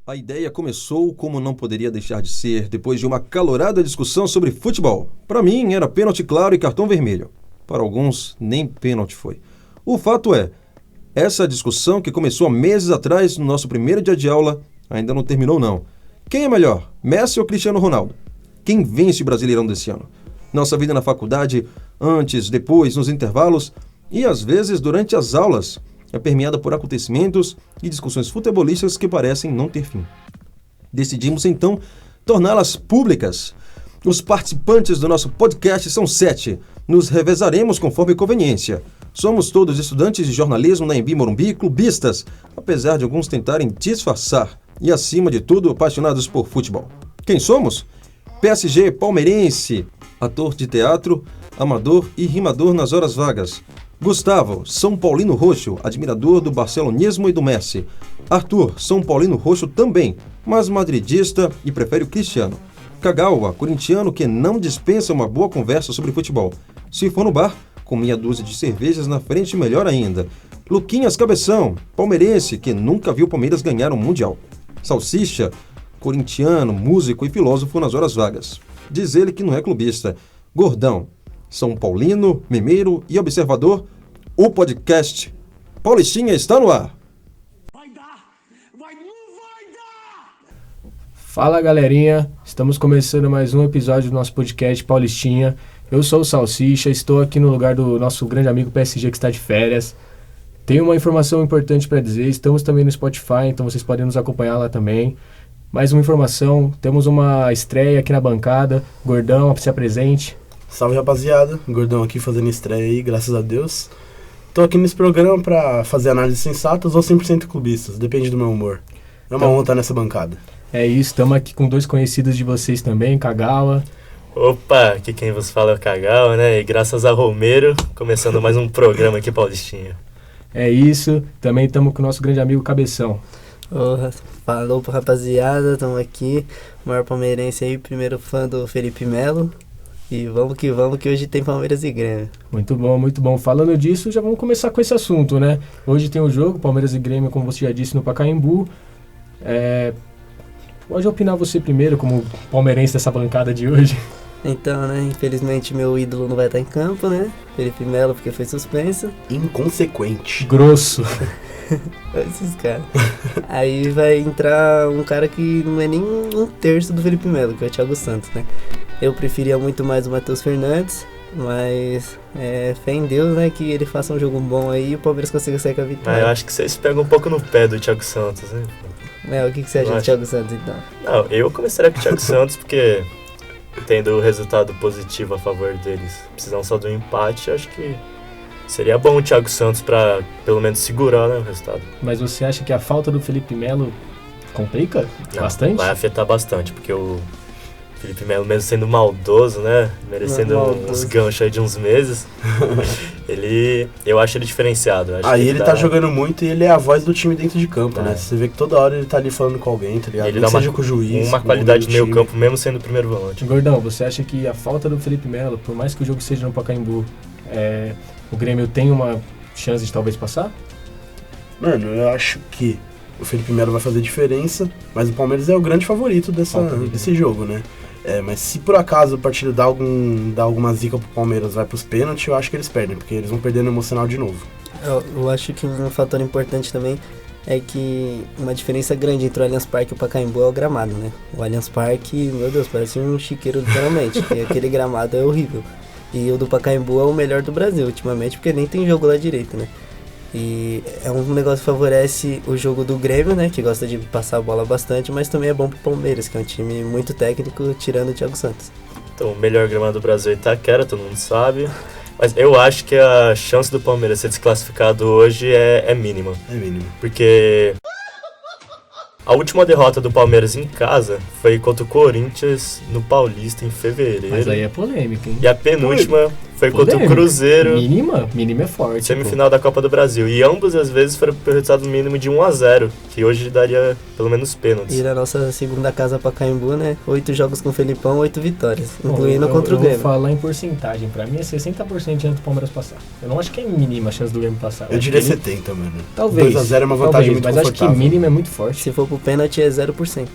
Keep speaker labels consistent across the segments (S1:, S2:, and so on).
S1: A ideia começou como não poderia deixar de ser, depois de uma acalorada discussão sobre futebol. Para mim, era pênalti claro e cartão vermelho. Para alguns, nem pênalti foi. O fato é, essa discussão que começou há meses atrás, no nosso primeiro dia de aula, ainda não terminou não. Quem é melhor, Messi ou Cristiano Ronaldo? Quem vence o Brasileirão desse ano? Nossa vida na faculdade, antes, depois, nos intervalos e às vezes durante as aulas, é permeada por acontecimentos e discussões futebolísticas que parecem não ter fim. Decidimos, então, torná-las públicas. Os participantes do nosso podcast são 7. Nos revezaremos conforme conveniência. Somos todos estudantes de jornalismo na Anhembi Morumbi, clubistas, apesar de alguns tentarem disfarçar e, acima de tudo, apaixonados por futebol. Quem somos? PSG palmeirense, ator de teatro, amador e rimador nas horas vagas. Gustavo, São Paulino roxo, admirador do barcelonismo e do Messi. Arthur, São Paulino roxo também, mas madridista e prefere o Cristiano. Kagawa, corintiano que não dispensa uma boa conversa sobre futebol. Se for no bar, com meia dúzia de cervejas na frente, melhor ainda. Luquinhas Cabeção, palmeirense que nunca viu o Palmeiras ganhar um Mundial. Salsicha, corintiano, músico e filósofo nas horas vagas. Diz ele que não é clubista. Gordão, São Paulino, memeiro e observador, o podcast Paulistinha está no ar.
S2: Vai dar! Não vai dar!
S3: Fala galerinha, estamos começando mais um episódio do nosso podcast Paulistinha. Eu sou o Salsicha, estou aqui no lugar do nosso grande amigo PSG que está de férias. Tenho uma informação importante para dizer, estamos também no Spotify, então vocês podem nos acompanhar lá também. Mais uma informação, temos uma estreia aqui na bancada. Gordão, se apresente.
S4: Salve rapaziada, Gordão aqui fazendo estreia aí, graças a Deus. Tô aqui nesse programa pra fazer análises sensatas ou 100% clubistas, depende do meu humor. É uma honra estar nessa bancada.
S3: É isso, estamos aqui com dois conhecidos de vocês também, Kagawa.
S5: Opa, aqui quem vos fala é o Kagawa, né? E graças a Romero, começando mais um programa aqui Paulistinha.
S3: É isso, também estamos com o nosso grande amigo Cabeção.
S6: Falou rapaziada, estamos aqui, o maior palmeirense aí, primeiro fã do Felipe Melo. E vamos que hoje tem Palmeiras e Grêmio.
S3: Muito bom, muito bom. Falando disso, já vamos começar com esse assunto, né? Hoje tem o jogo, Palmeiras e Grêmio, como você já disse, no Pacaembu. Pode opinar você primeiro, como palmeirense dessa bancada de hoje.
S6: Então, né, infelizmente meu ídolo não vai estar em campo, né? Felipe Melo, porque foi suspenso.
S4: Inconsequente.
S3: Grosso.
S6: Esses caras. Aí vai entrar um cara que não é nem um terço do Felipe Melo, que é o Thiago Santos, né? Eu preferia muito mais o Matheus Fernandes, mas fé em Deus, né, que ele faça um jogo bom aí e o Palmeiras consiga sair com a vitória.
S5: Eu acho que vocês pegam um pouco no pé do Thiago Santos, né?
S6: O que você acha do Thiago Santos, então?
S5: Não, eu começaria com o Thiago Santos porque, tendo o resultado positivo a favor deles, precisam só do empate, acho que seria bom o Thiago Santos pra, pelo menos, segurar, né, o resultado.
S3: Mas você acha que a falta do Felipe Melo complica bastante?
S5: Vai afetar bastante, porque o Felipe Melo, mesmo sendo maldoso, né, merecendo uns ganchos aí de uns meses, eu acho ele diferenciado.
S4: Aí ele tá jogando muito e ele é a voz do time dentro de campo, né? Você vê que toda hora ele tá ali falando com alguém, tá ligado?
S5: Ele dá
S4: seja com o juiz,
S5: uma qualidade no meio campo, mesmo sendo o primeiro volante.
S3: Gordão, você acha que a falta do Felipe Melo, por mais que o jogo seja no Pacaembu, o Grêmio tem uma chance de talvez passar?
S4: Mano, eu acho que o Felipe Melo vai fazer diferença, mas o Palmeiras é o grande favorito desse jogo, né? Mas se por acaso a partida dá alguma zica pro Palmeiras, vai pros pênaltis, eu acho que eles perdem, porque eles vão perder no emocional de novo.
S6: Eu acho que um fator importante também é que uma diferença grande entre o Allianz Parque e o Pacaembu é o gramado, né? O Allianz Parque, meu Deus, parece um chiqueiro literalmente, porque aquele gramado é horrível. E o do Pacaembu é o melhor do Brasil ultimamente, porque nem tem jogo lá direito, né? E é um negócio que favorece o jogo do Grêmio, né? Que gosta de passar a bola bastante, mas também é bom pro Palmeiras, que é um time muito técnico, tirando o Thiago Santos.
S5: Então, o melhor gramado do Brasil é Itaquera, todo mundo sabe. Mas eu acho que a chance do Palmeiras ser desclassificado hoje é mínima.
S4: É mínima.
S5: Porque a última derrota do Palmeiras em casa foi contra o Corinthians no Paulista em fevereiro.
S3: Mas aí é polêmica, hein?
S5: E a penúltima foi contra o
S3: Polêmica.
S5: Cruzeiro,
S3: Mínima é forte.
S5: semifinal da Copa do Brasil. E ambas as vezes foram pelo resultado mínimo de 1-0, que hoje daria pelo menos pênaltis.
S6: E na nossa segunda casa Pacaembu, né? 8 jogos com o Felipão, 8 vitórias.
S3: Pô,
S6: Incluindo contra o
S3: Eu vou
S6: Grêmio.
S3: falar em porcentagem. Pra mim é 60% antes do Palmeiras passar. Eu não acho que é mínima a chance do Grêmio passar.
S4: Eu
S3: acho
S4: diria
S3: que
S4: 70, mano.
S3: Talvez.
S4: 2x0 é uma vantagem
S3: talvez,
S4: muito
S3: mas acho que
S4: confortável.
S3: mínima é muito forte.
S6: Se for pro pênalti é 0%.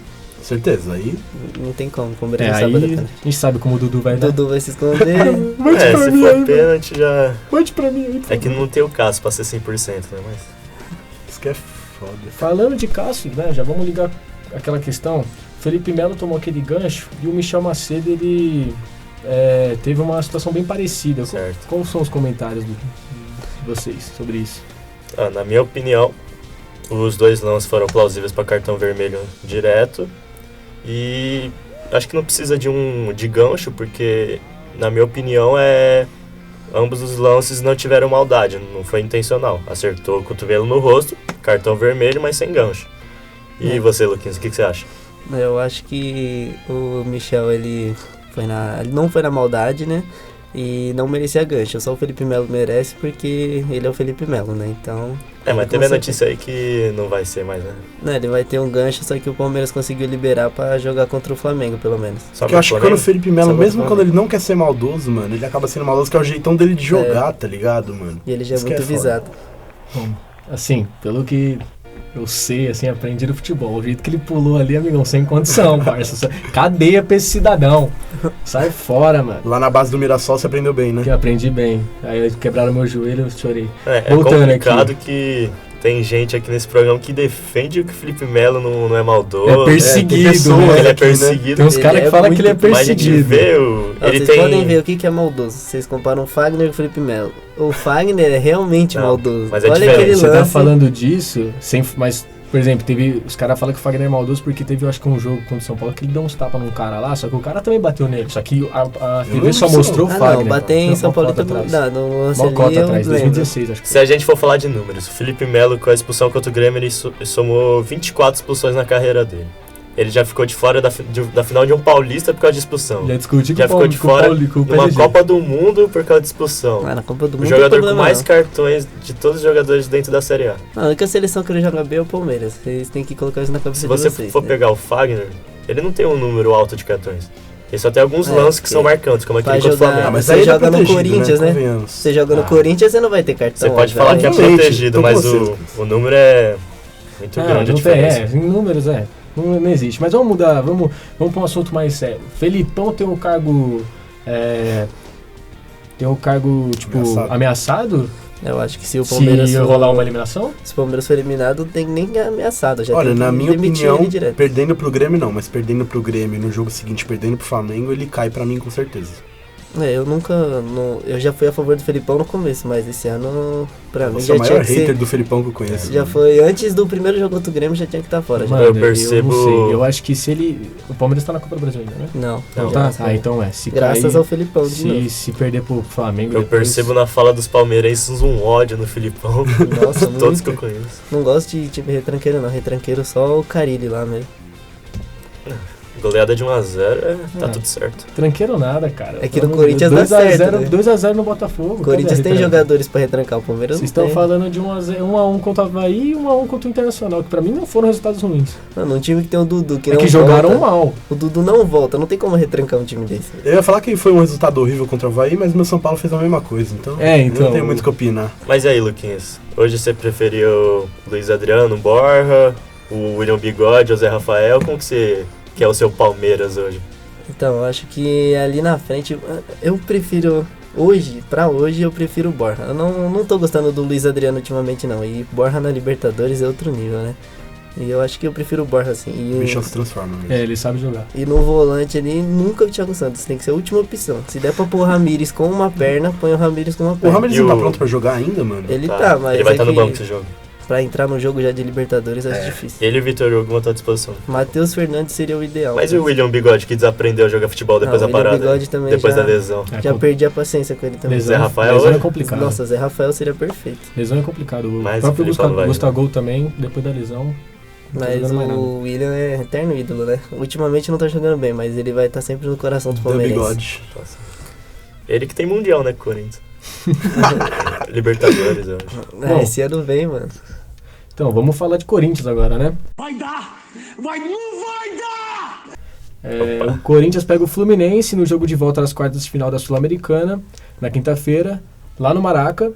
S4: Certeza, aí...
S6: Não tem como o
S3: É,
S6: Palmeiras
S3: aí
S6: sabe bater pênalti.
S3: a gente sabe como o Dudu vai dar.
S6: Dudu vai se esconder.
S5: Se for pênalti já...
S3: Mande pra mim aí,
S5: É que não tem o caso pra ser 100%, né? Mas...
S4: Isso que é foda.
S3: Falando de Cássio, né, já vamos ligar aquela questão. Felipe Melo tomou aquele gancho e o Michel Macedo, ele teve uma situação bem parecida.
S5: Certo.
S3: Quais são os comentários de vocês sobre isso?
S5: Na minha opinião, os dois lances foram plausíveis para cartão vermelho direto. E acho que não precisa de gancho, porque, na minha opinião, ambos os lances não tiveram maldade, não foi intencional. Acertou o cotovelo no rosto, cartão vermelho, mas sem gancho. E você, Luquinhas, o que você acha?
S6: Eu acho que o Michel, ele não foi na maldade, né? E não merecia gancho. Só o Felipe Melo merece porque ele é o Felipe Melo, né? Então...
S5: mas teve a notícia aí que não vai ser mais, né?
S6: Não, ele vai ter um gancho, só que o Palmeiras conseguiu liberar pra jogar contra o Flamengo, pelo menos.
S5: Só
S4: Porque eu acho que quando o Felipe Melo,
S6: Só
S4: mesmo
S6: pra
S4: quando ele não quer ser maldoso, mano, ele acaba sendo maldoso, que é o jeitão dele de jogar, tá ligado, mano?
S6: E ele já é
S4: Isso que
S6: muito
S4: foda.
S6: visado.
S3: Bom, assim, pelo que eu sei, assim, aprendi no futebol, o jeito que ele pulou ali, amigão, sem condição, parça. Cadeia pra esse cidadão. Sai fora, mano.
S4: Lá na base do Mirassol você aprendeu bem, né?
S3: Que eu aprendi bem. Aí quebraram meu joelho, eu chorei.
S5: É
S3: Voltando
S5: complicado que tem gente aqui nesse programa que defende que o Felipe Melo não é maldoso.
S3: É perseguido,
S4: pessoas
S3: né?
S5: Ele é
S4: aqui, né?
S5: perseguido.
S3: Tem uns
S6: Ele
S3: caras
S6: é
S3: que falam que ele é
S6: muito-
S5: Mas a gente
S3: perseguido.
S5: vê ele
S6: Vocês
S5: tem...
S6: podem ver o que é maldoso. Vocês comparam o Fagner com o Felipe Melo. O Fagner é realmente
S5: Não,
S6: maldoso.
S5: mas é
S6: Olha
S5: diferente.
S6: aquele
S3: Você
S6: lance.
S3: tá falando disso, mas, por exemplo, os caras falam que o Fagner é maldoso porque teve, eu acho que um jogo contra o São Paulo que ele deu uns tapas num cara lá, só que o cara também bateu nele. Só que a TV
S4: lembro
S3: só
S4: disso,
S3: mostrou o
S6: Ah,
S3: Fagner.
S6: não, bater em
S3: Não,
S6: São Paulo
S3: Mocota
S6: também.
S3: atrás.
S6: Não, no lance ali
S3: Mocota
S6: eu
S3: atrás,
S6: lembro.
S3: 2016, acho que
S5: Se a gente for falar de números, o Felipe Melo, com a expulsão contra o Grêmio, ele somou 24 expulsões na carreira dele. Ele já ficou de fora da final de um Paulista por causa de expulsão.
S3: Já discutiu
S5: Já
S3: com
S5: ficou de fora
S3: com o
S5: numa
S3: PSG.
S5: Copa do Mundo por causa de expulsão.
S6: Ah, na Copa do
S5: O
S6: Mundo
S5: jogador
S6: não tem
S5: com
S6: problema,
S5: mais
S6: não.
S5: cartões de todos os jogadores dentro da Série A.
S6: A única seleção que ele joga bem é o Palmeiras. Vocês têm que colocar isso na cabeça
S5: Se
S6: de
S5: você
S6: vocês.
S5: for
S6: né?
S5: pegar o Fagner, ele não tem um número alto de cartões. Ele só tem alguns
S6: É,
S5: lances que são
S6: porque
S5: marcantes, como aquele
S6: vai
S5: contra o
S6: jogar-
S5: Flamengo.
S4: Ah, mas
S6: Você
S4: aí ele é
S6: joga no
S4: protegido,
S6: Corinthians, né?
S4: Convenhamos.
S6: Você joga no Corinthians, você não vai ter cartão.
S5: Você pode falar que é
S6: obviamente.
S5: protegido,
S4: tô
S5: mas
S4: com você.
S5: o número é muito grande a
S3: Não tem,
S5: diferença.
S3: em números não existe. Mas vamos mudar, vamos para um assunto mais sério. Felipão tem um cargo. Tipo, ameaçado?
S6: Eu acho que se o Palmeiras
S3: Se rolar uma eliminação?
S6: Se o Palmeiras for eliminado, não tem nem ameaçado. Já
S4: Olha,
S6: tem que
S4: na minha
S6: demitir
S4: opinião,
S6: ele direto.
S4: perdendo pro Grêmio não, mas perdendo pro Grêmio no jogo seguinte, perdendo pro Flamengo, ele cai pra mim com certeza.
S6: Eu nunca. Eu já fui a favor do Felipão no começo, mas esse ano, pra mim,
S4: Você é
S6: já
S4: o
S6: tinha
S4: maior
S6: que
S4: hater
S6: ser.
S4: do Felipão que eu conheço.
S6: Já foi antes do primeiro jogo contra o Grêmio, já tinha que estar fora. Já.
S3: Mano,
S5: Eu percebo-
S3: Eu não sei. Eu acho que se ele. O Palmeiras tá na Copa do Brasil ainda, né?
S6: Não.
S5: Não,
S3: tá?
S6: graças a-
S3: Então Se
S6: Graças
S3: cair,
S6: ao Felipão de novo.
S3: se perder pro Flamengo.
S5: Eu
S3: depois-
S5: percebo na fala dos palmeirenses um ódio no Filipão.
S6: Nossa,
S5: Todos
S6: muito.
S5: que eu conheço.
S6: Não gosto de time retranqueiro, não. Retranqueiro só o Carille lá mesmo.
S5: Goleada de 1-0, tá
S3: É.
S5: tudo certo.
S3: Tranqueiro nada, cara.
S6: É que no Corinthians dá certo, né?
S3: 2x0 no Botafogo.
S6: O Corinthians
S3: Cadê a
S6: tem
S3: retranca?
S6: jogadores pra retrancar, o Palmeiras
S3: Vocês
S6: não
S3: estão
S6: tem.
S3: falando de 1x1 contra o Havaí e 1x1 contra o Internacional, que pra mim não foram resultados ruins.
S6: Mano, um time que tem o Dudu, que
S3: É
S6: não
S3: que jogaram
S6: volta.
S3: mal.
S6: O Dudu não volta, não tem como retrancar um time desse.
S4: Eu ia falar que foi um resultado horrível contra o Havaí, mas meu São Paulo fez a mesma coisa, então,
S3: Então.
S4: eu não tenho muito o que opinar.
S5: Mas e aí, Luquinhas? Hoje você preferiu o Luiz Adriano, Borja, o William Bigode, o Zé Rafael? Como que você quer o seu Palmeiras hoje?
S6: Então, eu acho que ali na frente, eu prefiro... Pra hoje, eu prefiro o Borja. Eu não tô gostando do Luiz Adriano ultimamente, não. E Borja na Libertadores é outro nível, né? E eu acho que eu prefiro o Borja, assim.
S4: O bichão se transforma mesmo.
S3: Ele sabe jogar.
S6: E no volante ali, nunca o Thiago Santos. Tem que ser a última opção. Se der pra pôr o Ramires com uma perna, põe o Ramires com uma
S4: O
S6: perna.
S4: Ramirez
S5: E
S4: não tá
S5: o-
S4: pronto pra jogar ainda, mano?
S6: Ele tá, mas
S5: Ele vai
S6: é
S5: estar no
S6: que
S5: banco esse jogo.
S6: pra entrar no jogo já de Libertadores acho difícil.
S5: Ele e o Vitor Hugo vão estar à disposição.
S6: Matheus Fernandes seria o ideal.
S5: Mas e o William Bigode, que desaprendeu a jogar futebol depois
S6: Não,
S5: da
S6: o William
S5: parada?
S6: Bigode também
S5: depois
S6: já-
S5: da lesão.
S6: Já perdi a paciência com ele também.
S5: Zé Rafael
S3: lesão é
S5: hoje?
S3: complicado.
S6: Nossa, Zé Rafael seria perfeito.
S3: Lesão é complicado. O
S5: Mas
S3: próprio
S5: o Felipão não vai.
S3: Gustavo também, depois da lesão. Não tá
S6: Mas
S3: jogando mais nada.
S6: o William é eterno ídolo, né? Ultimamente não tá jogando bem, mas ele vai estar sempre no coração do
S4: Do
S6: Palmeirense.
S4: Bigode.
S5: Ele que tem Mundial, né, Corinthians? Libertadores, eu acho.
S3: Bom.
S6: Esse ano vem, mano.
S3: Então, vamos falar de Corinthians agora, né?
S2: Vai dar! Não vai dar!
S3: O Corinthians pega o Fluminense no jogo de volta às quartas de final da Sul-Americana, na quinta-feira, lá no Maraca.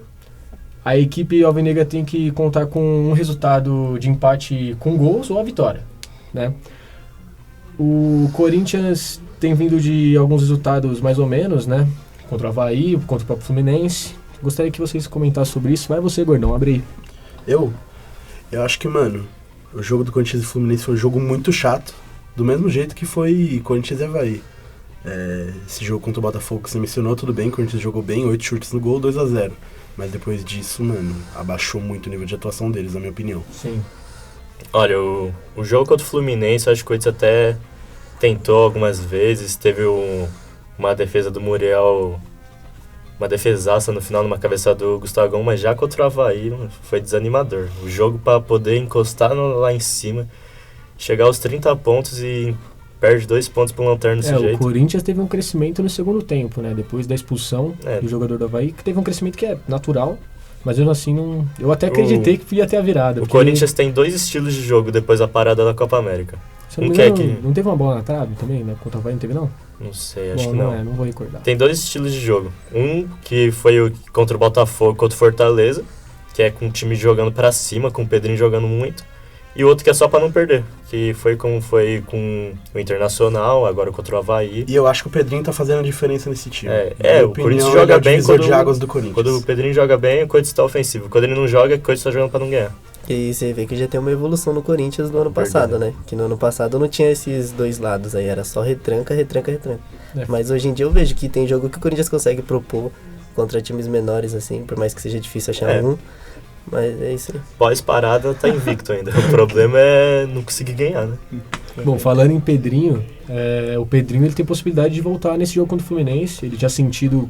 S3: A equipe alvinegra tem que contar com um resultado de empate com gols ou a vitória, né? O Corinthians tem vindo de alguns resultados mais ou menos, né? Contra o Avaí, contra o próprio Fluminense. Gostaria que vocês comentassem sobre isso. Vai você, Gordão, abre aí.
S4: Eu acho que, mano, o jogo do Corinthians e Fluminense foi um jogo muito chato, do mesmo jeito que foi Corinthians e Avaí. Esse jogo contra o Botafogo que você mencionou, tudo bem, o Corinthians jogou bem, 8 chutes no gol, 2-0. Mas depois disso, mano, abaixou muito o nível de atuação deles, na minha opinião.
S3: Sim.
S5: Olha, o jogo contra o Fluminense, eu acho que o Corinthians até tentou algumas vezes, teve uma defesa do Muriel, uma defesaça no final, numa cabeçada do Gustavo, mas já contra o Avaí foi desanimador. O jogo para poder encostar lá em cima, chegar aos 30 pontos e perde 2 pontos para um lanterna desse jeito.
S3: O Corinthians teve um crescimento no segundo tempo, né? Depois da expulsão do jogador do Avaí, que teve um crescimento que é natural, mas mesmo assim não... Eu até acreditei que ia ter a virada.
S5: O Corinthians tem 2 estilos de jogo depois da parada da Copa América.
S3: Se não me engano, não teve uma bola na trave também, né? Contra o Avaí não teve, não?
S5: Não sei, acho que não.
S3: Não vou recordar.
S5: Tem 2 estilos de jogo. Um que foi contra o Botafogo, contra o Fortaleza, que é com o time jogando pra cima, com o Pedrinho jogando muito. E outro que é só pra não perder, que foi como foi com o Internacional, agora contra o Avaí.
S4: E eu acho que o Pedrinho tá fazendo a diferença nesse time.
S5: O Corinthians joga bem
S4: de águas do Corinthians.
S5: Quando o Pedrinho joga bem, o Corinthians tá ofensivo. Quando ele não joga, o Corinthians tá jogando pra não ganhar.
S6: E você vê que já tem uma evolução no Corinthians do ano passado, né? Que no ano passado não tinha esses dois lados aí, era só retranca. Mas hoje em dia eu vejo que tem jogo que o Corinthians consegue propor contra times menores, assim, por mais que seja difícil achar um. Mas é isso aí.
S5: Pós-parada tá invicto ainda. O problema é não conseguir ganhar, né?
S3: Bom, falando em Pedrinho, o Pedrinho ele tem possibilidade de voltar nesse jogo contra o Fluminense. Ele já sentido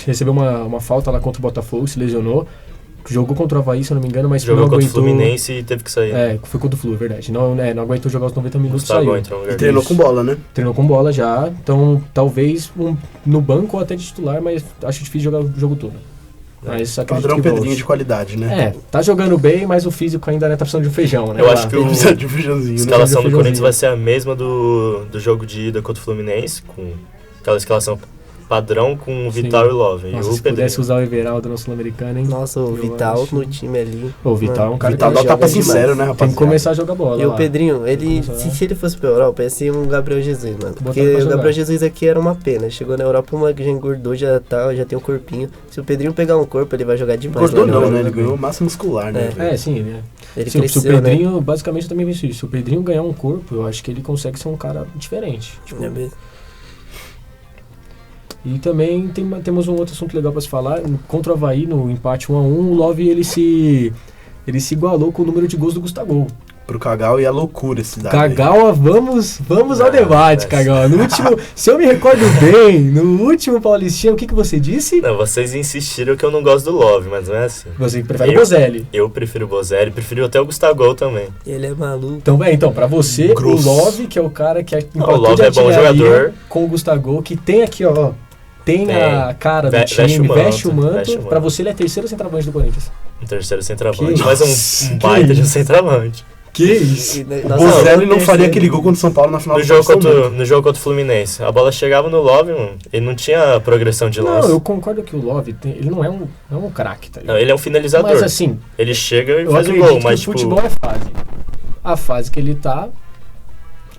S3: recebeu uma falta lá contra o Botafogo, se lesionou. Jogou contra o Avaí, se eu não me engano, mas
S5: jogou
S3: não aguentou...
S5: contra o Fluminense e teve que sair.
S3: Foi contra o Flu, é verdade. Não aguentou jogar os 90 minutos e
S5: saiu.
S4: E treinou com bola, né?
S3: Treinou com bola já, então talvez no banco ou até de titular, mas acho difícil jogar o jogo todo. Mas
S4: padrão Pedrinho de qualidade, né?
S3: Tá jogando bem, mas o físico ainda tá precisando de um feijão, né?
S5: Eu acho que
S4: precisa de um feijãozinho,
S5: a escalação do Corinthians vai ser a mesma do jogo de ida contra o Fluminense, com aquela escalação padrão com o Vital e o Love.
S3: Nossa, se pudesse usar o Everaldo no Sul-Americano, hein?
S6: Nossa, o Vital no time ali.
S3: O Vital é um cara
S4: que dá tapa sincero, né, rapaz?
S3: Tem que começar a jogar bola.
S6: E o Pedrinho, se ele fosse pra Europa, ia ser um Gabriel Jesus, mano. Porque o Gabriel Jesus aqui era uma pena. Chegou na Europa, já engordou, já tem um corpinho. Se o Pedrinho pegar um corpo, ele vai jogar demais.
S4: Engordou não, né? Ele ganhou massa muscular, né?
S3: Sim.
S6: Ele
S3: cresceu,
S6: se o
S3: Pedrinho,
S6: né?
S3: basicamente, eu também vejo isso. Se o Pedrinho ganhar um corpo, eu acho que ele consegue ser um cara diferente. E também temos um outro assunto legal para se falar. Contra o Avaí, no empate 1-1, o Love ele se igualou com o número de gols do Gustavo.
S4: Pro Kagawa e a loucura esse dado.
S3: Kagawa, vamos ao debate, Kagawa. No último, se eu me recordo bem, no último Paulistinha, o que você disse?
S5: Não, vocês insistiram que eu não gosto do Love, mas não é assim.
S3: Você prefere o Bozelli?
S5: Eu prefiro o Bozelli, prefiro até o Gustavo também.
S6: Ele é maluco.
S3: Então pra você, grosso. O Love, que é o cara que
S5: o Love é bom jogador.
S3: Com o Gustavo, que tem aqui, ó. Tem a cara do time, veste o manto. Pra você, ele é terceiro centroavante do Corinthians.
S5: Um terceiro centroavante, mas um baita de um centroavante.
S3: Que isso?
S4: O Bozelli não faria aquele gol contra o São Paulo na final
S5: no jogo contra o Fluminense. A bola chegava no Love, ele não tinha progressão de lance.
S3: Não, eu concordo que o Love, ele não é um craque, tá ligado?
S5: Não, ele é um finalizador.
S3: Mas assim...
S5: Ele chega e faz o gol, mas
S3: tipo... O futebol é fase. A fase que ele tá...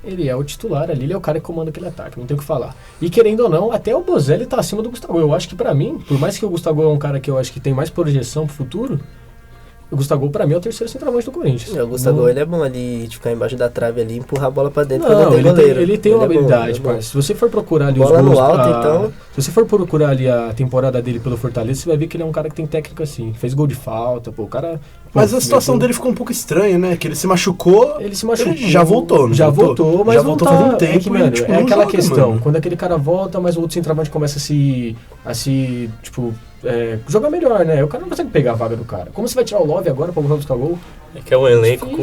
S3: Ele é o titular ali, ele é o cara que comanda aquele ataque, não tem o que falar. E querendo ou não, até o Bozelli tá acima do Gustavo. Eu acho que pra mim, por mais que o Gustavo é um cara que eu acho que tem mais projeção pro futuro, o Gustavo pra mim é o terceiro centroavante do Corinthians.
S6: O Gustavo ele é bom ali, de ficar embaixo da trave ali, empurrar a bola pra dentro.
S3: Não, ele tem uma habilidade, mas se você for procurar ali
S6: bola
S3: os gols...
S6: no alto, então...
S3: Se você for procurar ali a temporada dele pelo Fortaleza, você vai ver que ele é um cara que tem técnica assim. Fez gol de falta, o cara...
S4: Mas a situação dele ficou um pouco estranha, né? Que ele se machucou.
S3: Ele se machucou.
S4: Ele já voltou, não
S3: já voltou, mas
S4: já
S3: não
S4: voltou
S3: tá,
S4: faz um tempo.
S3: É, que, mano,
S4: tipo,
S3: é aquela
S4: joga,
S3: questão.
S4: Mano.
S3: Quando aquele cara volta, mas o outro centroavante começa a se jogar melhor, né? O cara não consegue pegar a vaga do cara. Como você vai tirar o Love agora pra buscar gol?
S5: É que é um elenco com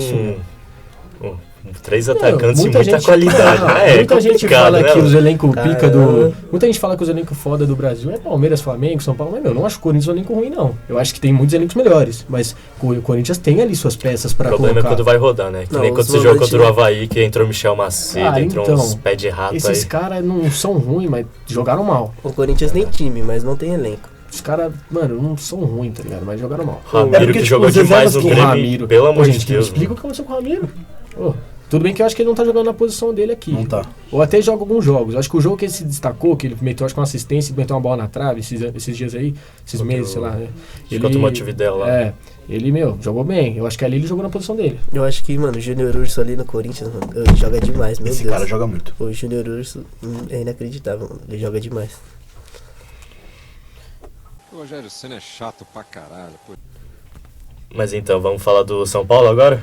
S5: 3 atacantes e
S3: muita
S5: muita
S3: gente-
S5: qualidade.
S3: muita gente
S5: complicado,
S3: fala
S5: né,
S3: que os
S5: mano?
S3: elencos pica
S6: Caramba.
S3: Muita gente fala que os elencos foda do Brasil é Palmeiras, Flamengo, São Paulo, mas eu não acho o Corinthians um elenco ruim, não. Eu acho que tem muitos elencos melhores, mas o Corinthians tem ali suas peças
S5: O
S3: pra
S5: problema
S3: colocar.
S5: é quando vai rodar, né? Que
S6: Não,
S5: nem quando
S6: os
S5: você jogou
S6: volantes-
S5: contra o Avaí, que entrou Michel Macedo, entrou
S3: então,
S5: uns pés de rato
S3: Esses
S5: aí.
S3: caras não são ruins, mas jogaram mal.
S6: O Corinthians nem time, mas não tem elenco.
S3: Os caras, mano, não são ruins, tá ligado? Mas jogaram mal.
S5: Ramiro
S4: porque,
S5: que
S4: tipo,
S5: jogou
S4: os
S5: demais no
S4: reservas
S3: O
S5: Grêmio,
S3: Ramiro.
S5: pelo amor
S3: Ô,
S5: de
S3: gente,
S5: Deus.
S3: explica o que aconteceu com o Ramiro. Ô, tudo bem que eu acho que ele não tá jogando na posição dele aqui.
S4: Não tá.
S3: Ou até joga alguns jogos. Eu acho que o jogo que ele se destacou, que ele meteu, acho que uma assistência e meteu uma bola na trave esses dias aí, esses
S5: Contra
S3: meses,
S5: o-
S3: sei lá, né?
S5: Contra o Montevidéu lá.
S3: É, ele, jogou bem. Eu acho que ali ele jogou na posição dele.
S6: Eu acho que, mano, o Júnior Urso ali no Corinthians, mano, ele joga demais, meu
S4: Esse
S6: Deus.
S4: cara joga muito.
S6: O Júnior Urso é inacreditável, mano. Ele joga demais.
S7: O Rogério Ceni é chato pra caralho. Pô.
S5: Mas então, vamos falar do São Paulo agora?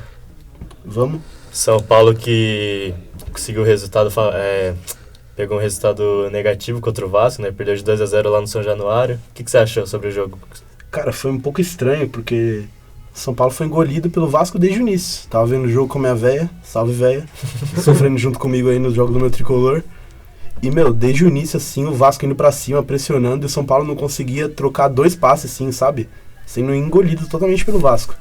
S4: Vamos?
S5: São Paulo que conseguiu o resultado, pegou um resultado negativo contra o Vasco, né? Perdeu de 2-0 lá no São Januário. O que você achou sobre o jogo?
S4: Cara, foi um pouco estranho, porque São Paulo foi engolido pelo Vasco desde o início. Tava vendo o jogo com a minha véia, salve véia, sofrendo junto comigo aí nos jogos do meu tricolor. E, desde o início, assim, o Vasco indo pra cima, pressionando, e o São Paulo não conseguia trocar 2 passes, assim, sabe? Sendo engolido totalmente pelo Vasco.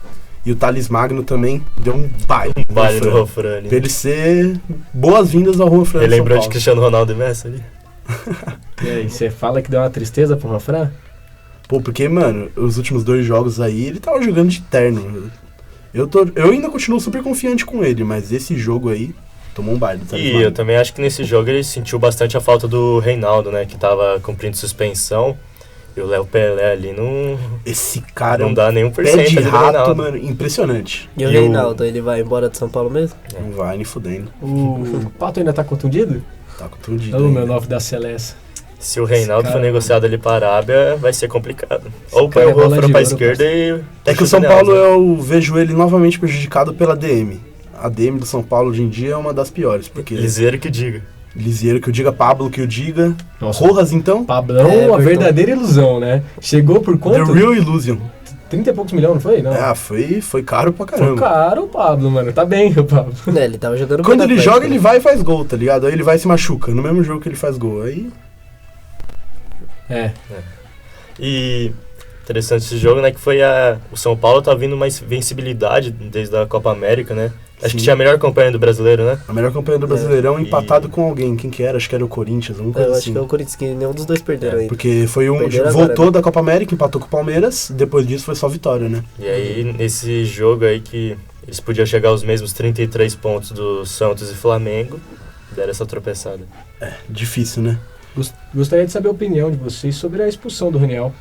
S4: E o Thales Magno também deu um baile.
S5: Baile no
S4: Juan Fran.
S5: Juan Fran.
S4: Pra ele ser boas-vindas ao Juan Fran
S5: Ele
S4: de São
S5: lembrou de
S4: Paulo.
S5: Cristiano Ronaldo e Messi ali?
S3: E aí, você fala que deu uma tristeza pro Rafran?
S4: Pô, porque, os últimos 2 jogos aí, ele tava jogando de terno. Eu ainda continuo super confiante com ele, mas esse jogo aí, tomou um baile. Thales
S5: E
S4: Magno.
S5: eu também acho que nesse jogo ele sentiu bastante a falta do Reinaldo, né? Que tava cumprindo suspensão. E o Léo Pelé ali
S4: Esse cara
S5: não
S4: é um
S5: dá nenhum
S4: pé
S5: percento
S4: de
S5: ali do
S4: rato,
S5: Reinaldo.
S4: mano, impressionante.
S6: E o Reinaldo, ele vai embora de São Paulo mesmo?
S4: Não vai nem fudendo.
S3: O Pato ainda tá contundido?
S4: Tá com tudo de
S3: Ô, meu novo da Celeste.
S5: Se o Reinaldo
S3: Esse
S5: for
S3: cara,
S5: negociado ali para a Arábia, vai ser complicado. Ou põe
S3: cara
S5: o
S3: é bola
S5: Juan Fran
S3: de
S5: pra
S3: ouro,
S5: esquerda e...
S4: É que o São Paulo, eu vejo ele novamente prejudicado pela DM. A DM do São Paulo hoje em dia é uma das piores, porque
S5: Liseiro que diga.
S4: Lisieiro que eu diga, Pablo que eu diga,
S3: Nossa.
S4: Rojas então,
S3: Pablão,
S6: É,
S3: uma
S6: Everton.
S3: verdadeira ilusão, né? Chegou por
S4: The
S3: quanto?
S4: Real Illusion.
S3: 30 e poucos milhões, não foi? Não.
S4: Foi caro pra
S3: Foi
S4: caramba.
S3: caro o Pablo, mano. Tá bem o Pablo.
S6: É, ele tava jogando
S4: Quando
S6: bem
S4: ele
S6: na
S4: joga,
S6: Atlético,
S4: ele vai e faz gol, tá ligado? Aí ele vai e se machuca, no mesmo jogo que ele faz gol. Aí,
S3: É.
S5: E interessante esse jogo, né? Que foi o São Paulo tá vindo uma invencibilidade desde a Copa América, né? Acho
S4: Sim.
S5: que tinha a melhor campanha do brasileiro, né?
S4: a melhor campanha do Brasileirão empatado com alguém. Quem que era? Acho que era o Corinthians, alguma
S6: Eu
S4: coisa
S6: acho
S4: assim.
S6: que é o Corinthians, que nenhum dos dois perderam ainda.
S4: Porque foi
S6: Perderam agora,
S4: voltou
S6: né?
S4: da Copa América, empatou com o Palmeiras, depois disso foi só vitória, né?
S5: E aí, nesse jogo aí que eles podiam chegar aos mesmos 33 pontos do Santos e Flamengo, deram essa tropeçada.
S4: Difícil, né?
S3: Gostaria de saber a opinião de vocês sobre a expulsão do Raniel.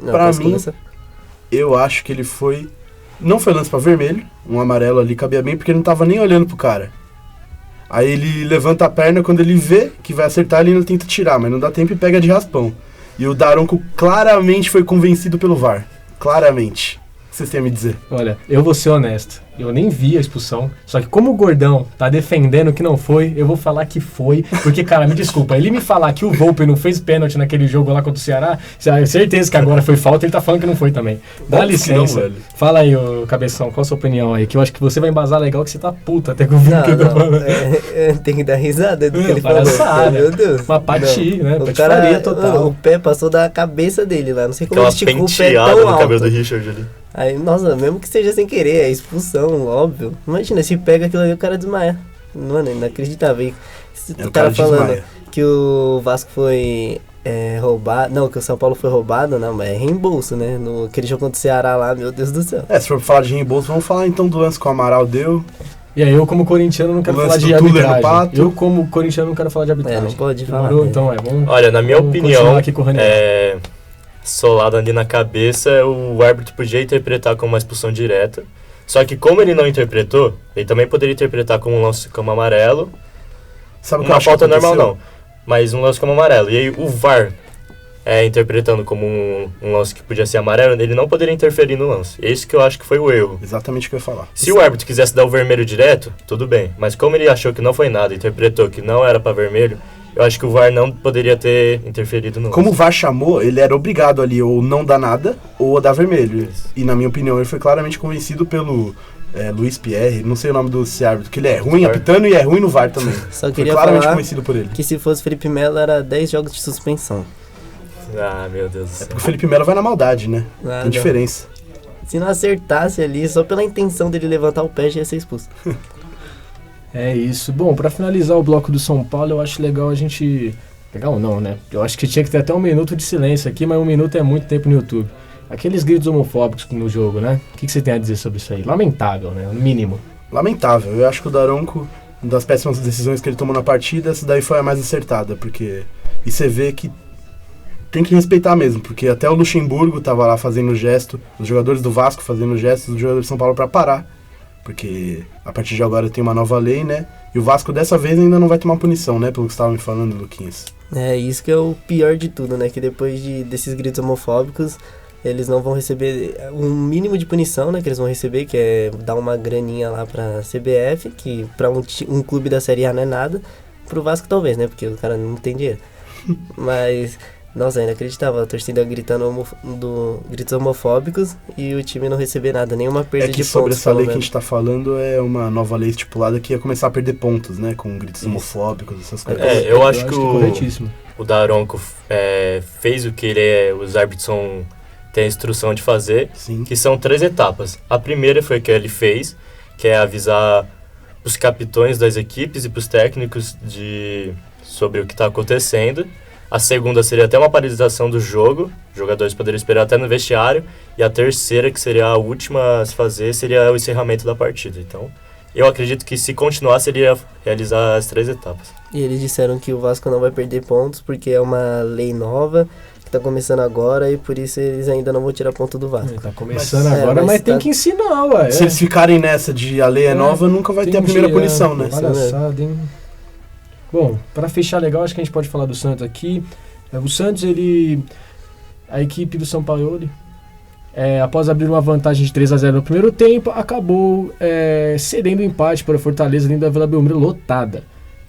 S6: Não,
S4: pra
S6: posso
S4: mim-
S6: começar?
S4: Eu acho que ele foi... Não foi lance pra vermelho, um amarelo ali cabia bem, porque ele não tava nem olhando pro cara. Aí ele levanta a perna, quando ele vê que vai acertar, ele ainda tenta tirar, mas não dá tempo e pega de raspão. E o Daronco claramente foi convencido pelo VAR. Claramente. O que vocês têm a me dizer?
S3: Olha, eu vou ser honesto. Eu nem vi a expulsão. Só que como o Gordão tá defendendo que não foi, eu vou falar que foi. Porque, cara, me desculpa, ele me falar que o Volpe não fez pênalti naquele jogo lá contra o Ceará, certeza que agora foi falta, ele tá falando que não foi também. Dá
S4: Óbvio que não,
S3: licença.
S4: velho.
S3: Fala aí, ô Cabeção, qual a sua opinião aí? Que eu acho que você vai embasar legal, que você tá puta até com o vídeo que eu tô falando.
S6: Tem que dar risada do que ele
S3: Palhaçada.
S6: falou. Meu Deus.
S3: Uma pati, né?
S6: O
S3: Patifaria
S6: cara,
S3: total.
S6: o pé passou da cabeça dele lá. Não sei como
S5: Aquela
S6: ele esticou o pé
S5: penteada
S6: tão
S5: no cabelo
S6: alto.
S5: do Richard ali.
S6: Aí, nossa, mesmo que seja sem querer, é expulsão, óbvio. Imagina, se pega aquilo ali, o cara desmaia. Mano, é inacreditável. E
S4: É,
S6: o
S4: o
S6: cara
S4: cara
S6: falando
S4: desmaia.
S6: que o Vasco foi roubado. Não, que o São Paulo foi roubado, não, mas é reembolso, né? No, aquele jogo contra o Ceará lá, meu Deus do céu.
S4: Se for pra falar de reembolso, vamos falar então do lance que o Amaral deu.
S3: E aí, eu como corintiano não quero
S4: O
S3: falar
S4: lance
S3: de
S4: do Tuller no
S3: arbitragem.
S4: Pato.
S3: Eu como corintiano não quero falar de arbitragem.
S6: Não pode falar.
S3: Demorou?
S6: né?
S3: Então, vamos...
S5: Olha, na minha
S3: Vamos
S5: opinião,
S3: continuar aqui com o Raniel.
S5: solado ali na cabeça, o árbitro podia interpretar como uma expulsão direta. Só que como ele não interpretou, ele também poderia interpretar como um lance como amarelo.
S4: Sabe o que eu
S5: Uma
S4: acho que
S5: falta normal
S4: aconteceu?
S5: não, mas um lance como amarelo. E aí o VAR, interpretando como um lance que podia ser amarelo, ele não poderia interferir no lance. É isso que eu acho que foi o erro.
S4: Exatamente o que eu ia falar.
S5: Se o árbitro quisesse dar o vermelho direto, tudo bem. Mas como ele achou que não foi nada, interpretou que não era para vermelho, eu acho que o VAR não poderia ter interferido no
S4: Como o
S5: lance.
S4: VAR chamou, ele era obrigado ali ou não dar nada ou a dar vermelho.
S5: Isso.
S4: E na minha opinião, ele foi claramente convencido pelo Luiz Pierre, não sei o nome desse árbitro, que ele é ruim apitando e é ruim no VAR também.
S6: Só
S4: Foi
S6: queria
S4: claramente
S6: falar
S4: conhecido por ele.
S6: que se fosse Felipe Melo era 10 jogos de suspensão.
S5: Ah, meu Deus do céu.
S4: Porque o Felipe Melo vai na maldade, né?
S6: Ah,
S4: Tem
S6: não.
S4: diferença.
S6: Se não acertasse ali, só pela intenção dele levantar o pé já ia ser expulso.
S3: É isso. Bom, pra finalizar o bloco do São Paulo, eu acho legal a gente... Legal não, né? Eu acho que tinha que ter até 1 minuto de silêncio aqui, mas 1 minuto é muito tempo no YouTube. Aqueles gritos homofóbicos no jogo, né? O que você tem a dizer sobre isso aí? Lamentável, né? No mínimo.
S4: Lamentável. Eu acho que o Daronco, das péssimas decisões que ele tomou na partida, essa daí foi a mais acertada, porque... E você vê que tem que respeitar mesmo, porque até o Luxemburgo tava lá fazendo gesto, os jogadores do Vasco fazendo gestos, os jogadores de São Paulo pra parar, porque a partir de agora tem uma nova lei, né? E o Vasco dessa vez ainda não vai tomar punição, né? Pelo que você estava me falando, Luquinhas.
S6: É, isso que é o pior de tudo, né? Que depois desses gritos homofóbicos, eles não vão receber um mínimo de punição, né? Que eles vão receber, que é dar uma graninha lá pra CBF, que pra um clube da Série A não é nada. Pro Vasco talvez, né? Porque o cara não tem dinheiro. Mas... Nossa, é inacreditável, a torcida gritando gritos homofóbicos e o time não receber nada, nenhuma perda de pontos.
S4: Sobre essa lei que a gente tá falando, é uma nova lei estipulada que ia começar a perder pontos, né? Com gritos homofóbicos, essas coisas.
S5: Eu acho que
S3: corretíssimo.
S5: O Daronco fez o que os árbitros têm a instrução de fazer,
S4: Sim.
S5: Que são 3 etapas. A primeira foi que ele fez, que é avisar os capitães das equipes e pros técnicos sobre o que está acontecendo. A segunda seria até uma paralisação do jogo, os jogadores poderiam esperar até no vestiário. E a terceira, que seria a última a se fazer, seria o encerramento da partida. Então, eu acredito que se continuar, seria realizar as 3 etapas.
S6: E eles disseram que o Vasco não vai perder pontos, porque é uma lei nova, que tá começando agora, e por isso eles ainda não vão tirar ponto do Vasco.
S3: Tá começando agora, mas tem que ensinar, ué.
S4: Se eles ficarem nessa de a lei é nova, nunca vai ter a primeira punição, né?
S3: Palhaçada, hein? Bom, para fechar legal, acho que a gente pode falar do Santos aqui. O Santos, a equipe do São Paulo, após abrir uma vantagem de 3-0 no primeiro tempo, acabou cedendo o empate para a Fortaleza dentro da Vila Belmiro lotada,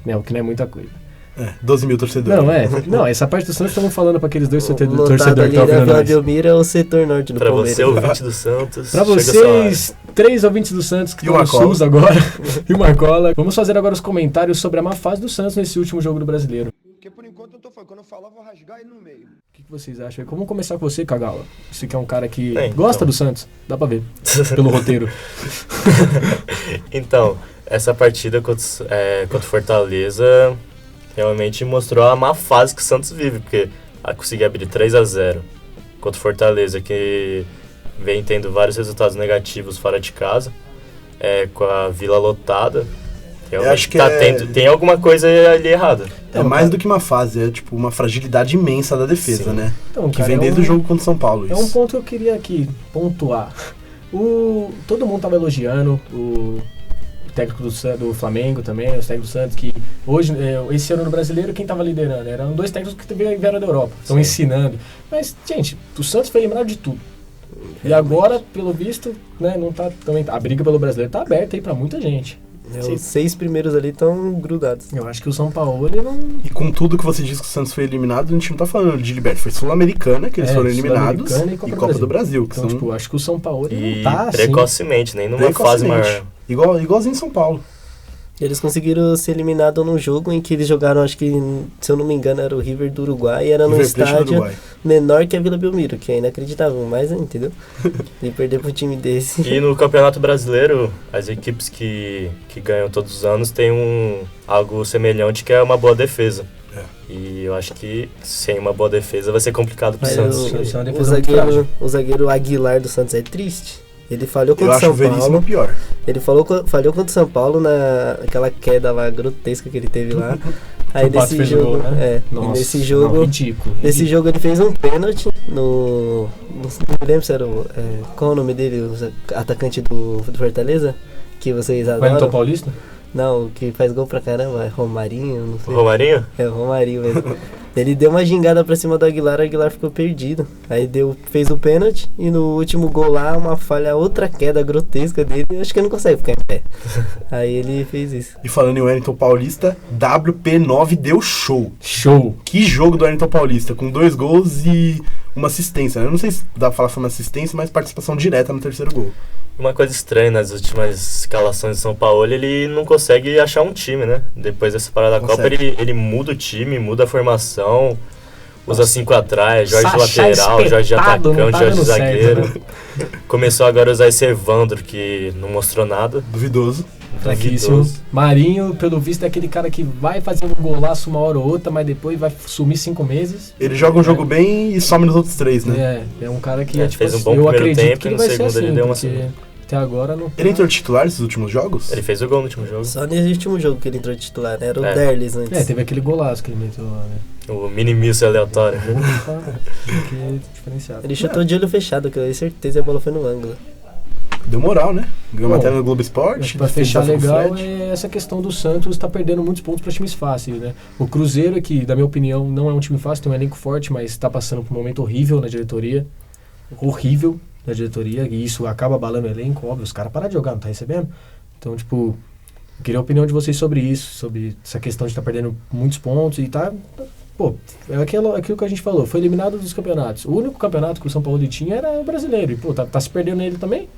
S3: né, o que não é muita coisa.
S4: 12 mil torcedores.
S3: Não, essa parte do Santos estamos falando para aqueles 2 torcedores que
S6: estão
S3: ouvindo
S6: nós.
S3: nós.
S6: Belmiro é o setor norte do Palmeiras.
S5: Para você, ouvinte do Santos.
S3: Para vocês, 3 ouvintes do Santos que estão no SUS agora, e o Marcola. Vamos fazer agora os comentários sobre a má fase do Santos nesse último jogo do Brasileiro.
S8: Porque por enquanto eu tô falando, quando eu falar, eu vou rasgar ele no meio.
S3: O que vocês acham? Vamos começar com você, Kagawa. Você que é um cara que
S5: então.
S3: gosta do Santos, dá pra ver, pelo roteiro.
S5: Então, essa partida contra o Fortaleza realmente mostrou a má fase que o Santos vive, porque conseguir abrir 3-0 contra o Fortaleza, que vem tendo vários resultados negativos fora de casa, com a Vila lotada.
S4: Eu acho que
S5: tem alguma coisa ali errada.
S4: É mais do que uma fase, é tipo uma fragilidade imensa da defesa, né?
S3: Então,
S4: que vem desde o jogo contra o São Paulo.
S3: É um ponto que eu queria aqui pontuar. Todo mundo tava elogiando o técnico do Flamengo também, os técnicos do Santos, que hoje, esse ano no Brasileiro, quem tava liderando? Eram 2 técnicos que vieram da Europa, estão ensinando. Mas, gente, o Santos foi eliminado de tudo. E agora, pelo visto, né, não tá também. A briga pelo Brasileiro tá aberta aí pra muita gente.
S6: Os 6 primeiros ali estão grudados.
S3: Eu acho que o São Paulo, ele não...
S4: E com tudo que você disse que o Santos foi eliminado, a gente não tá falando de Libertadores, foi Sul-Americana, que eles foram eliminados, e Copa do Brasil.
S3: Então, tipo, acho que o São Paulo ele não tá
S5: precocemente, nem numa fase maior.
S4: Igualzinho São Paulo.
S6: Eles conseguiram ser eliminados num jogo em que eles jogaram, acho que, se eu não me engano, era o River do Uruguai, e era num estádio menor que a Vila Belmiro, que é inacreditável, mas, entendeu? E perder pro time desse.
S5: E no Campeonato Brasileiro, as equipes que ganham todos os anos têm algo semelhante, que é uma boa defesa. E eu acho que sem uma boa defesa vai ser complicado pro Santos.
S6: O zagueiro Aguilar do Santos é triste. Ele falhou contra o São Paulo.
S4: Pior.
S6: Ele falhou contra o São Paulo naquela queda lá grotesca que ele teve lá. Aí nesse jogo,
S3: gol, né?
S6: Nossa, nesse jogo ele fez um pênalti não me lembro se era qual o nome dele, o atacante do Fortaleza, que vocês adoram.
S3: Wellington Paulista?
S6: Não, que faz gol pra caramba, é Romarinho, não sei.
S5: O Romarinho?
S6: É, o Romarinho mesmo. Ele deu uma gingada pra cima do Aguilar, o Aguilar ficou perdido. Aí fez o pênalti e no último gol lá, uma falha, outra queda grotesca dele, acho que ele não consegue ficar em pé. Aí ele fez isso.
S4: E falando em Wellington Paulista, WP9 deu show.
S3: Show!
S4: Que jogo do Wellington Paulista, com 2 gols e uma assistência. Eu não sei se dá pra falar sobre uma assistência, mas participação direta no terceiro gol.
S5: Uma coisa estranha nas últimas escalações de São Paulo, ele não consegue achar um time, né? Depois dessa parada da Copa, ele muda o time, muda a formação, usa 5 atrás, Jorge
S3: Sacha
S5: lateral, Jorge de
S3: espetado, não
S5: atacante,
S3: tá
S5: Jorge
S3: dando
S5: zagueiro.
S3: certo,
S5: Começou agora a usar esse Evandro, que não mostrou nada.
S4: Duvidoso.
S3: Fraquíssimo. Marinho, pelo visto, é aquele cara que vai fazer um golaço uma hora ou outra, mas depois vai sumir 5 meses.
S4: Ele joga um jogo bem e some nos outros 3, né?
S3: É um cara que
S5: Tipo, fez um
S3: assim,
S5: bom
S3: eu
S5: primeiro
S3: acredito
S5: tempo
S3: que
S5: e
S3: ele
S5: no
S3: vai ser
S5: segundo
S3: assim,
S5: ele deu uma
S3: porque até agora não.
S4: Ele entrou titular nesses últimos jogos?
S5: Ele fez o gol no último jogo.
S6: Só nesse último jogo que ele entrou titular, né? Era o
S5: É.
S6: Derlis antes.
S3: Teve aquele golaço que ele meteu lá, né?
S5: O mini-míssil aleatório.
S3: Que é diferenciado.
S6: Ele chutou de olho fechado, que eu tenho certeza que a bola foi no ângulo.
S4: Deu moral, né? Ganhou
S3: Bom,
S4: matéria no Globo Esporte.
S3: Acho que pra
S4: fez
S3: fechar
S4: desafio
S3: legal
S4: Fred.
S3: é essa questão do Santos tá perdendo muitos pontos para times fáceis, né? O Cruzeiro, que na minha opinião não é um time fácil, tem um elenco forte, mas está passando por um momento horrível na diretoria. Horrível na diretoria, e isso acaba abalando o elenco, óbvio, os caras param de jogar, não tá recebendo. Então, tipo, eu queria a opinião de vocês sobre isso, sobre essa questão de estar perdendo muitos pontos e tá... Pô, é aquilo que a gente falou, foi eliminado dos campeonatos. O único campeonato que o São Paulo tinha era o brasileiro, e pô, tá se perdendo nele também?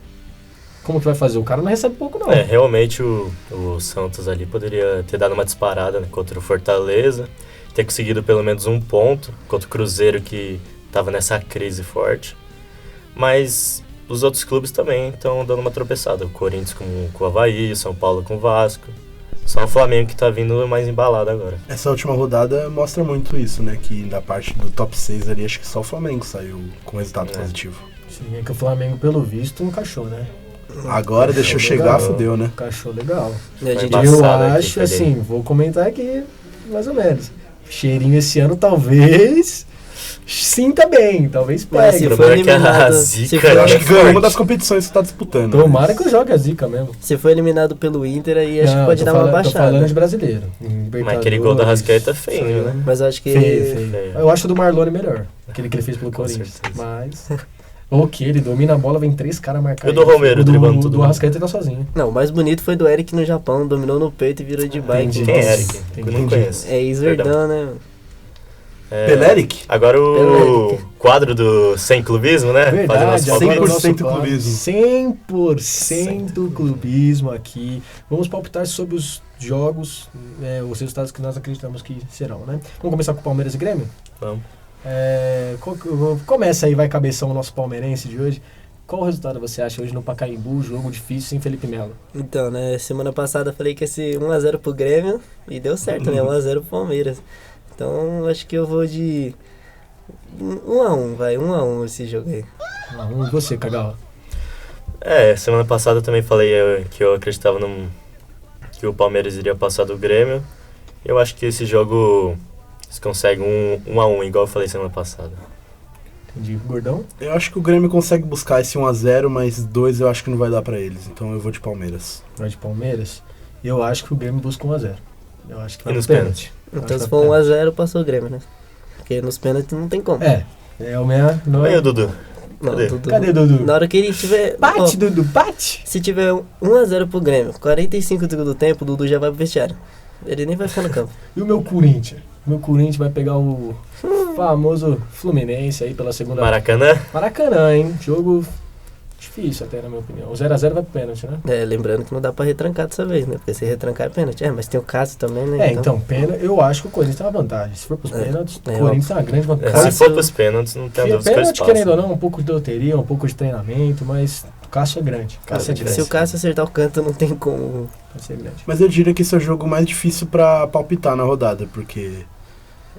S3: Como que vai fazer? O cara não recebe pouco, não.
S5: Realmente o Santos ali poderia ter dado uma disparada, né, contra o Fortaleza, ter conseguido pelo menos um ponto contra o Cruzeiro, que estava nessa crise forte. Mas os outros clubes também estão dando uma tropeçada. O Corinthians com o Avaí, o São Paulo com o Vasco. Só o Flamengo que está vindo mais embalado agora.
S4: Essa última rodada mostra muito isso, né? Que da parte do top 6 ali, acho que só o Flamengo saiu com resultado positivo.
S3: Sim, é que o Flamengo, pelo visto, encaixou, né?
S4: Agora deixou chegar, fudeu, né?
S3: Encaixou legal.
S6: E a gente-
S5: embaçado
S3: Eu
S5: aqui,
S3: acho,
S5: cadê?
S3: assim, vou comentar aqui mais ou menos. Cheirinho esse ano talvez sinta bem, talvez
S6: Mas
S3: pegue.
S6: se
S5: O
S6: for
S5: problema é que a
S6: eliminado,
S5: zica
S6: se
S5: é
S6: for,
S4: Eu acho que ganhou
S5: forte.
S4: uma das competições que tá disputando.
S3: Tomara que eu jogue a zica mesmo.
S6: se for eliminado pelo Inter, aí acho
S3: Não,
S6: que pode
S3: tô
S6: dar uma
S3: falando- Tô falando
S6: baixada.
S3: de brasileiro.
S5: Mas aquele gol da Rascaeta é feio, né?
S6: Mas eu acho que...
S3: Feio.
S5: Feio.
S3: Eu acho o do Marlone melhor. Aquele que ele fez pelo
S5: Com
S3: Corinthians.
S5: certeza.
S3: Mas... O que? Ele domina a bola, vem 3 caras marcar.
S5: E o do
S3: ele.
S5: Romero driblando
S3: O
S5: todo
S3: do
S5: mundo?
S3: Arrascaeta tá sozinho.
S6: Não, o mais bonito foi do Eric no Japão, dominou no peito e virou de bike.
S3: Entendi.
S5: Quem é Eric?
S3: Entendi.
S5: Eu não conheço.
S6: É ex-Verdão, né?
S4: Peleric?
S5: Agora o
S6: Peleric.
S5: quadro do Sem Clubismo, né? Fazer
S3: Verdade,
S5: nosso
S3: agora
S5: palpite.
S3: o nosso
S4: 100%
S3: quadro,
S4: clubismo.
S3: 100% clubismo aqui. Vamos palpitar sobre os jogos, os resultados que nós acreditamos que serão, né? Vamos começar com o Palmeiras e Grêmio?
S5: Vamos.
S3: Começa aí, vai cabeção o nosso palmeirense de hoje. Qual o resultado você acha hoje no Pacaembu, jogo difícil sem Felipe Melo?
S6: Então, né, semana passada eu falei que ia ser 1x0 pro Grêmio e deu certo, né? 1x0 pro Palmeiras. Então, acho que eu vou de 1x1, vai, 1x1 esse jogo aí.
S3: E você, Cagala?
S5: Semana passada eu também falei que eu acreditava que o Palmeiras iria passar do Grêmio. Eu acho que esse jogo eles conseguem 1x1, igual eu falei semana passada.
S3: De Gordão?
S4: Eu acho que o Grêmio consegue buscar esse 1x0, mas 2 eu acho que não vai dar pra eles. Então eu vou de Palmeiras.
S3: Vai de Palmeiras? Eu acho que o Grêmio busca 1x0. Eu acho que vai
S5: E nos
S3: pro pênalti.
S6: Então, se for 1x0, passou o Grêmio, né? Porque nos pênaltis não tem como.
S3: É o minha... Não
S5: Aí
S3: é...
S5: o Dudu.
S6: Não,
S5: Cadê?
S6: Dudu.
S3: Cadê, Dudu?
S6: Na hora que ele tiver...
S3: Bate,
S6: ó,
S3: Dudu, bate!
S6: se tiver 1x0 pro Grêmio, 45 do segundo tempo, o Dudu já vai pro vestiário. Ele nem vai ficar no campo.
S3: E o meu Corinthians? Meu Corinthians vai pegar o famoso Fluminense aí pela segunda...
S5: Maracanã.
S3: Maracanã, hein? Jogo difícil até, na minha opinião. O 0x0 vai pro pênalti, né?
S6: Lembrando que não dá pra retrancar dessa vez, né? Porque se retrancar é pênalti. Mas tem o Cássio também, né?
S3: Então, pênalti, eu acho que o Corinthians tem uma vantagem. Se for pros pênaltis, o Corinthians tem uma grande vantagem.
S5: Se for pros pênaltis, não tem dúvida que eles
S3: Pênalti, querendo ou
S5: passam.
S3: não, um pouco de loteria, um pouco de treinamento, mas o Cássio é grande. Cássio é grande.
S6: Se o Cássio acertar o canto, não tem como.
S3: Cássio é grande.
S4: Mas eu diria que esse é o jogo mais difícil pra palpitar na rodada, porque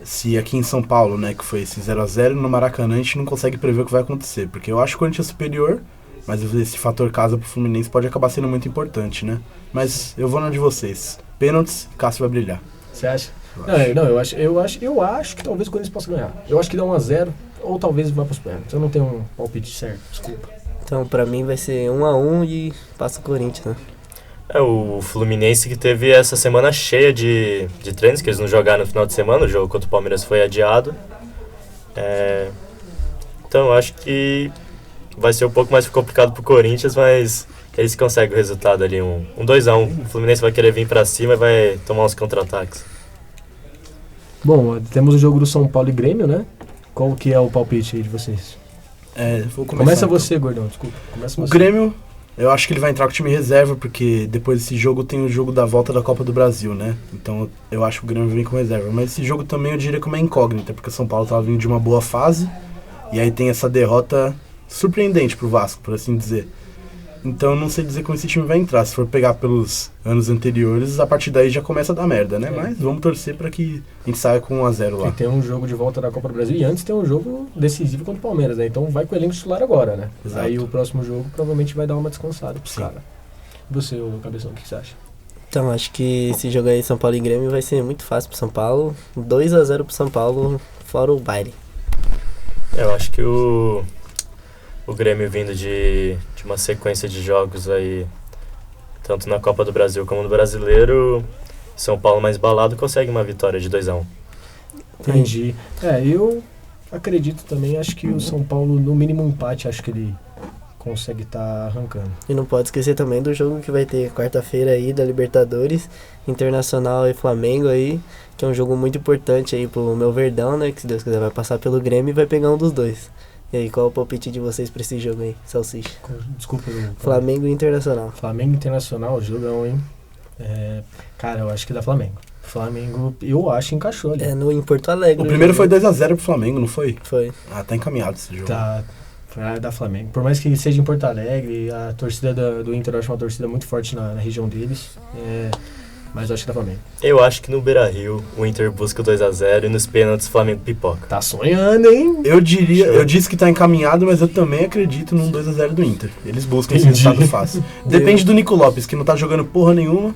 S4: se aqui em São Paulo, né, que foi esse 0x0, no Maracanã a gente não consegue prever o que vai acontecer, porque eu acho que o Corinthians é superior, mas esse fator casa pro Fluminense pode acabar sendo muito importante, né? Mas eu vou na de vocês. Pênaltis, Cássio vai brilhar.
S3: Você acha?
S4: Eu acho.
S3: Eu acho que talvez o Corinthians possa ganhar. Eu acho que dá 1x0 ou talvez vá pros pênaltis. Eu não tenho um palpite certo, desculpa.
S6: Então, pra mim, vai ser 1x1 e passa o Corinthians, né?
S5: O Fluminense que teve essa semana cheia de treinos, que eles não jogaram no final de semana, o jogo contra o Palmeiras foi adiado. Então eu acho que vai ser um pouco mais complicado pro Corinthians, mas eles conseguem o resultado ali, um 2x1. O Fluminense vai querer vir pra cima e vai tomar uns contra-ataques.
S3: Bom, temos o jogo do São Paulo e Grêmio, né? Qual que é o palpite aí de vocês?
S4: Vou começar,
S3: Começa
S4: então.
S3: você, Gordão, desculpa. Começa
S4: O
S3: você.
S4: Grêmio Eu acho que ele vai entrar com o time reserva, porque depois desse jogo tem o jogo da volta da Copa do Brasil, né? Então eu acho que o Grêmio vem com reserva. Mas esse jogo também eu diria que é uma incógnita, porque o São Paulo tava vindo de uma boa fase, e aí tem essa derrota surpreendente pro Vasco, por assim dizer. Então eu não sei dizer como esse time vai entrar. Se for pegar pelos anos anteriores, a partir daí já começa a dar merda, né? Mas vamos torcer pra que a gente saia com 1-0 lá.
S3: E tem um jogo de volta da Copa do Brasil e antes tem um jogo decisivo contra o Palmeiras, né? Então vai com o elenco titular agora, né?
S4: Exato.
S3: Aí o próximo jogo provavelmente vai dar uma descansada pros
S4: Sim.
S3: caras. E você, ô Cabeção, o que você acha?
S6: Então, acho que esse jogo aí, São Paulo e Grêmio, vai ser muito fácil pro São Paulo. 2-0 pro São Paulo, fora o baile.
S5: Eu acho que o Grêmio vindo de uma sequência de jogos aí, tanto na Copa do Brasil como no Brasileiro, São Paulo mais balado consegue uma vitória de 2-1.
S3: Entendi. Eu acredito também, acho que o São Paulo, no mínimo um empate, acho que ele consegue estar arrancando.
S6: E não pode esquecer também do jogo que vai ter quarta-feira aí da Libertadores, Internacional e Flamengo aí, que é um jogo muito importante aí pro meu Verdão, né? Que se Deus quiser vai passar pelo Grêmio e vai pegar um dos dois. E aí, qual é o palpite de vocês pra esse jogo aí, Salsicha?
S3: Desculpa,
S6: Flamengo e Internacional.
S3: Flamengo Internacional, jogão, hein? Cara, eu acho que dá Flamengo. Flamengo, eu acho que encaixou ali.
S6: Em Porto Alegre.
S4: O primeiro foi 2-0 pro Flamengo, não foi?
S6: Foi.
S4: Ah, tá encaminhado esse jogo.
S3: Tá, da Flamengo. Por mais que seja em Porto Alegre, a torcida do Inter eu acho uma torcida muito forte na região deles. Mas eu acho que dá Flamengo.
S5: Eu acho que no Beira-Rio o Inter busca o 2-0 e nos pênaltis o Flamengo pipoca.
S3: Tá sonhando, hein?
S4: Eu disse que tá encaminhado, mas eu também acredito num 2-0 do Inter. Eles buscam esse resultado fácil. Depende do Nico Lopes, que não tá jogando porra nenhuma.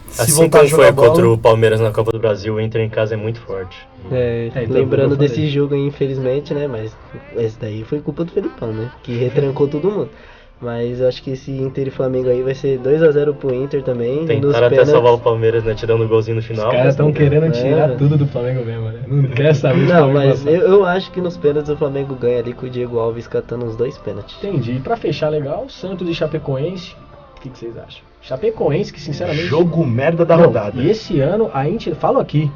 S4: Se
S5: Assim
S4: voltar a
S5: como
S4: jogar
S5: foi
S4: bola,
S5: contra o Palmeiras na Copa do Brasil, o Inter em casa é muito forte.
S3: então,
S6: Lembrando
S3: eu falei.
S6: desse jogo aí, infelizmente, né? Mas esse daí foi culpa do Felipão, né? Que retrancou todo mundo. Mas eu acho que esse Inter e Flamengo aí vai ser 2-0 pro Inter também.
S5: Tentaram até salvar o Palmeiras, né? Tirando o golzinho no final.
S3: Os caras estão querendo
S6: É.
S3: tirar tudo do Flamengo mesmo, né? Não quer saber do
S6: Não,
S3: Flamengo
S6: mas
S3: passar.
S6: eu acho que nos pênaltis o Flamengo ganha ali com o Diego Alves catando uns 2 pênaltis.
S3: Entendi. Pra fechar legal, Santos e Chapecoense. O que vocês acham? Chapecoense, que sinceramente...
S4: jogo merda da
S3: Não,
S4: rodada.
S3: E esse ano, falo aqui,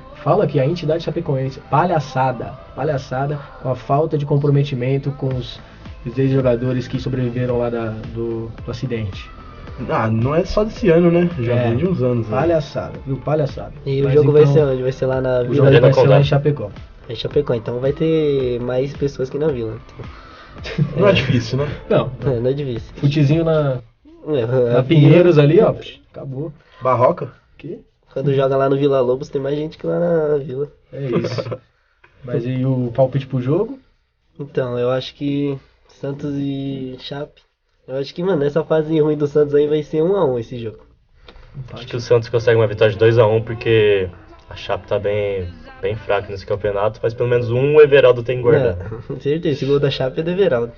S3: a entidade Chapecoense, palhaçada com a falta de comprometimento com os ex-jogadores que sobreviveram lá do acidente.
S4: Ah, não é só desse ano, né? Já vem de uns anos. Né?
S3: Palhaçada, viu? Palhaçada.
S6: E
S3: Mas
S6: o jogo vai
S3: então,
S6: ser onde? Vai ser lá na
S3: O
S6: Vila?
S3: jogo vai ser lá em Chapecó.
S6: É Chapecó, então vai ter mais pessoas que na Vila.
S4: Não é difícil, né?
S3: Não,
S6: Não é difícil.
S3: futezinho na
S6: A
S3: Pinheiros ali, ó. Acabou.
S4: Barroca?
S3: Que?
S6: Quando joga lá no Vila Lobos tem mais gente que lá na Vila.
S3: É isso. Mas e o palpite pro jogo?
S6: Então, eu acho que Santos e Chape. Eu acho que, mano, essa fase ruim do Santos aí vai ser 1-1 esse jogo.
S5: Acho que o Santos consegue uma vitória de 2-1 porque a Chape tá bem fraca nesse campeonato, mas pelo menos o Everaldo tem guardado.
S6: Com certeza, esse gol da Chape é do Everaldo.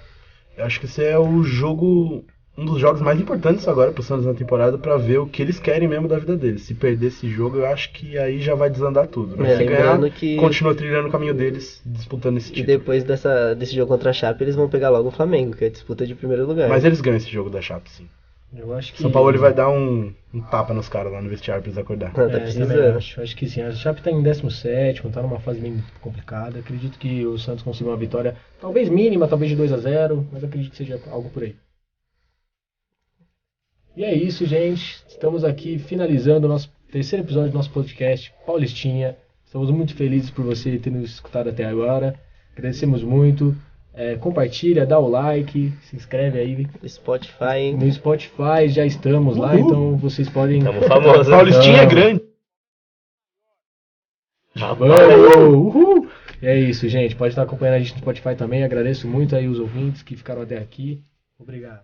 S4: Eu acho que esse é o jogo, um dos jogos mais importantes agora pro Santos na temporada pra ver o que eles querem mesmo da vida deles. Se perder esse jogo, eu acho que aí já vai desandar tudo. Né? Se
S6: lembrando
S4: ganhar,
S6: que-
S4: continua trilhando o caminho deles, disputando esse
S6: E
S4: título.
S6: depois desse jogo contra a Chape, eles vão pegar logo o Flamengo, que é a disputa de primeiro lugar.
S4: Mas eles ganham esse jogo da Chape, sim.
S3: Eu acho que...
S4: São Paulo ele vai dar um tapa nos caras lá no vestiário pra eles acordar.
S6: Não, tá
S3: também
S6: precisando.
S3: acho que sim. A Chape tá em 17º, tá numa fase bem complicada. Acredito que o Santos consiga uma vitória, talvez mínima, talvez de 2-0, mas acredito que seja algo por aí. E é isso, gente. Estamos aqui finalizando o nosso terceiro episódio do nosso podcast Paulistinha. Estamos muito felizes por você ter nos escutado até agora. Agradecemos muito. Compartilha, dá o like, se inscreve aí.
S6: Spotify.
S3: No Spotify já estamos lá, então vocês podem...
S5: Estamos famosos.
S4: Paulistinha é grande.
S3: Vamos! Uhul! E é isso, gente. Pode estar acompanhando a gente no Spotify também. Agradeço muito aí os ouvintes que ficaram até aqui. Obrigado.